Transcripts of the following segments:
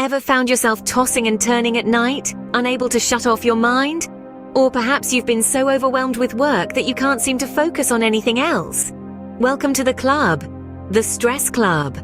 Ever found yourself tossing and turning at night, unable to shut off your mind? Or perhaps you've been so overwhelmed with work that you can't seem to focus on anything else. Welcome to the club, the Stress Club.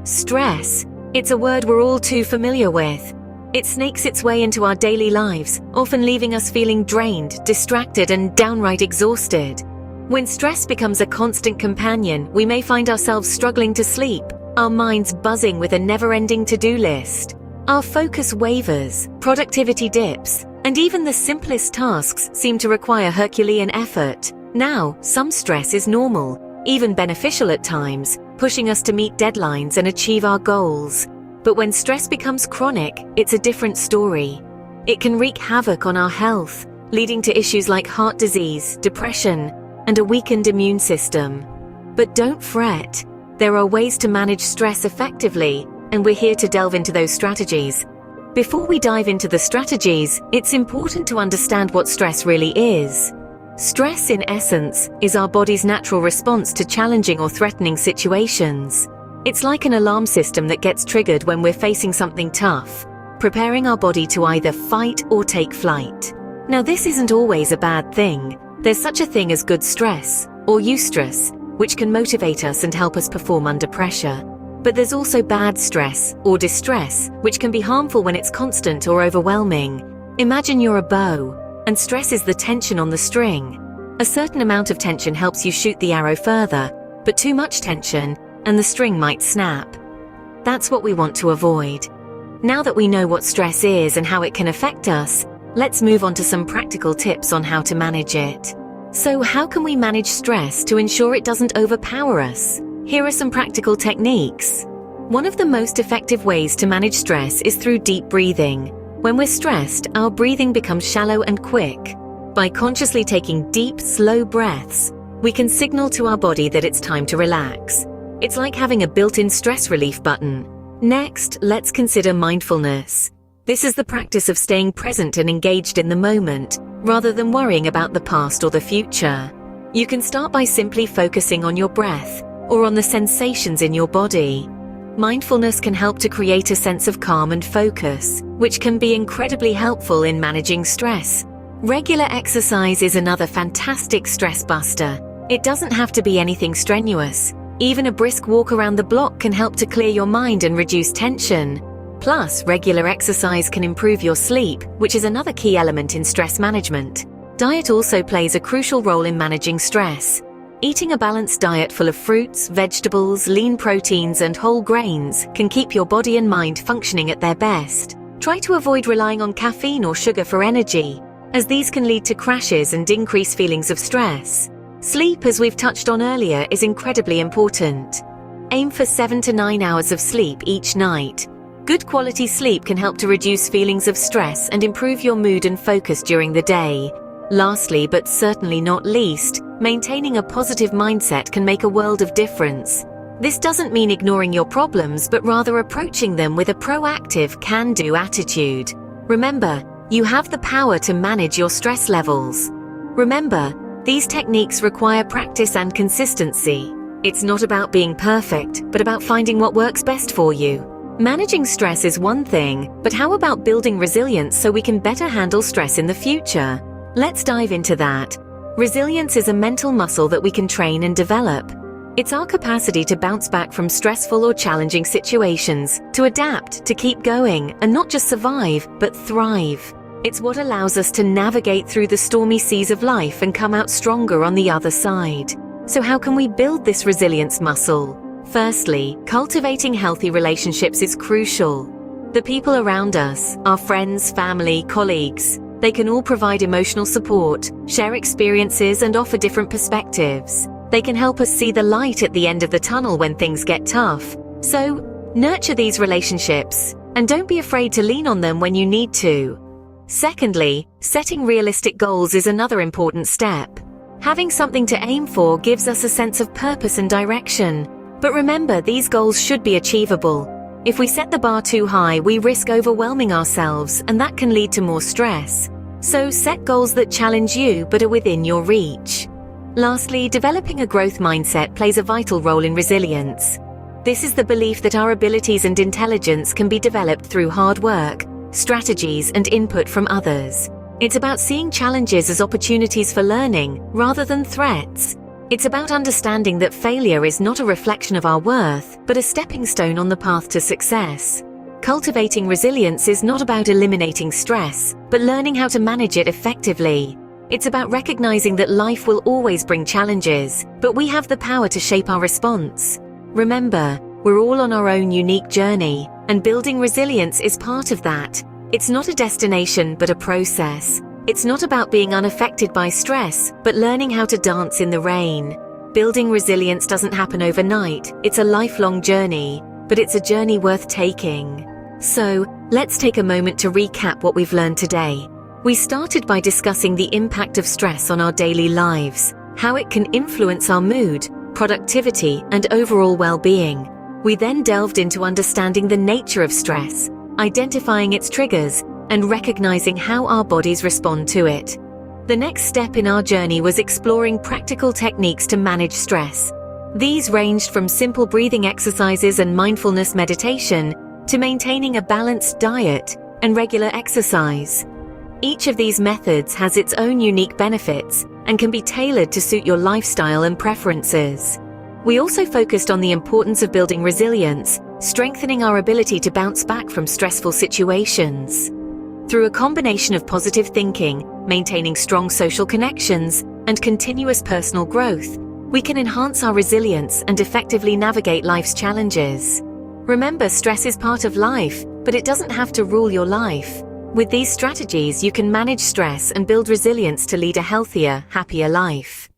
Stress, it's a word we're all too familiar with. It snakes its way into our daily lives, often leaving us feeling drained, distracted, and downright exhausted. When stress becomes a constant companion, we may find ourselves struggling to sleep, our minds buzzing with a never-ending to-do list. Our focus wavers, productivity dips, and even the simplest tasks seem to require Herculean effort. Now, some stress is normal, even beneficial at times, pushing us to meet deadlines and achieve our goals. But when stress becomes chronic, it's a different story. It can wreak havoc on our health, leading to issues like heart disease, depression, and a weakened immune system. But don't fret. There are ways to manage stress effectively, and we're here to delve into those strategies. Before we dive into the strategies, it's important to understand what stress really is. Stress, in essence, is our body's natural response to challenging or threatening situations. It's like an alarm system that gets triggered when we're facing something tough, preparing our body to either fight or take flight. Now, this isn't always a bad thing. There's such a thing as good stress, or eustress, which can motivate us and help us perform under pressure. But there's also bad stress, or distress, which can be harmful when it's constant or overwhelming. Imagine you're a bow, and stress is the tension on the string. A certain amount of tension helps you shoot the arrow further, but too much tension, and the string might snap. That's what we want to avoid. Now that we know what stress is and how it can affect us, let's move on to some practical tips on how to manage it. So how can we manage stress to ensure it doesn't overpower us? Here are some practical techniques. One of the most effective ways to manage stress is through deep breathing. When we're stressed, our breathing becomes shallow and quick. By consciously taking deep, slow breaths, we can signal to our body that it's time to relax. It's like having a built-in stress relief button. Next, let's consider mindfulness. This is the practice of staying present and engaged in the moment, rather than worrying about the past or the future. You can start by simply focusing on your breath, or on the sensations in your body. Mindfulness can help to create a sense of calm and focus, which can be incredibly helpful in managing stress. Regular exercise is another fantastic stress buster. It doesn't have to be anything strenuous. Even a brisk walk around the block can help to clear your mind and reduce tension. Plus, regular exercise can improve your sleep, which is another key element in stress management. Diet also plays a crucial role in managing stress. Eating a balanced diet full of fruits, vegetables, lean proteins, and whole grains can keep your body and mind functioning at their best. Try to avoid relying on caffeine or sugar for energy, as these can lead to crashes and increase feelings of stress. Sleep, as we've touched on earlier, is incredibly important. Aim for 7 to 9 hours of sleep each night. Good quality sleep can help to reduce feelings of stress and improve your mood and focus during the day. Lastly, but certainly not least, maintaining a positive mindset can make a world of difference. This doesn't mean ignoring your problems, but rather approaching them with a proactive, can-do attitude. Remember, you have the power to manage your stress levels. Remember, these techniques require practice and consistency. It's not about being perfect, but about finding what works best for you. Managing stress is one thing, but how about building resilience so we can better handle stress in the future? Let's dive into that. Resilience is a mental muscle that we can train and develop. It's our capacity to bounce back from stressful or challenging situations, to adapt, to keep going, and not just survive, but thrive. It's what allows us to navigate through the stormy seas of life and come out stronger on the other side. So how can we build this resilience muscle? Firstly, cultivating healthy relationships is crucial. The people around us, our friends, family, colleagues, they can all provide emotional support, share experiences, and offer different perspectives. They can help us see the light at the end of the tunnel when things get tough. So, nurture these relationships, and don't be afraid to lean on them when you need to. Secondly, setting realistic goals is another important step. Having something to aim for gives us a sense of purpose and direction. But remember, these goals should be achievable. If we set the bar too high, we risk overwhelming ourselves, and that can lead to more stress. So set goals that challenge you but are within your reach. Lastly, developing a growth mindset plays a vital role in resilience. This is the belief that our abilities and intelligence can be developed through hard work, strategies, and input from others. It's about seeing challenges as opportunities for learning rather than threats. It's about understanding that failure is not a reflection of our worth, but a stepping stone on the path to success. Cultivating resilience is not about eliminating stress, but learning how to manage it effectively. It's about recognizing that life will always bring challenges, but we have the power to shape our response. Remember, we're all on our own unique journey, and building resilience is part of that. It's not a destination, but a process. It's not about being unaffected by stress, but learning how to dance in the rain. Building resilience doesn't happen overnight. It's a lifelong journey, but it's a journey worth taking. So, let's take a moment to recap what we've learned today. We started by discussing the impact of stress on our daily lives, how it can influence our mood, productivity, and overall well-being. We then delved into understanding the nature of stress, identifying its triggers, and recognizing how our bodies respond to it. The next step in our journey was exploring practical techniques to manage stress. These ranged from simple breathing exercises and mindfulness meditation to maintaining a balanced diet and regular exercise. Each of these methods has its own unique benefits and can be tailored to suit your lifestyle and preferences. We also focused on the importance of building resilience, strengthening our ability to bounce back from stressful situations. Through a combination of positive thinking, maintaining strong social connections, and continuous personal growth, we can enhance our resilience and effectively navigate life's challenges. Remember, stress is part of life, but it doesn't have to rule your life. With these strategies, you can manage stress and build resilience to lead a healthier, happier life.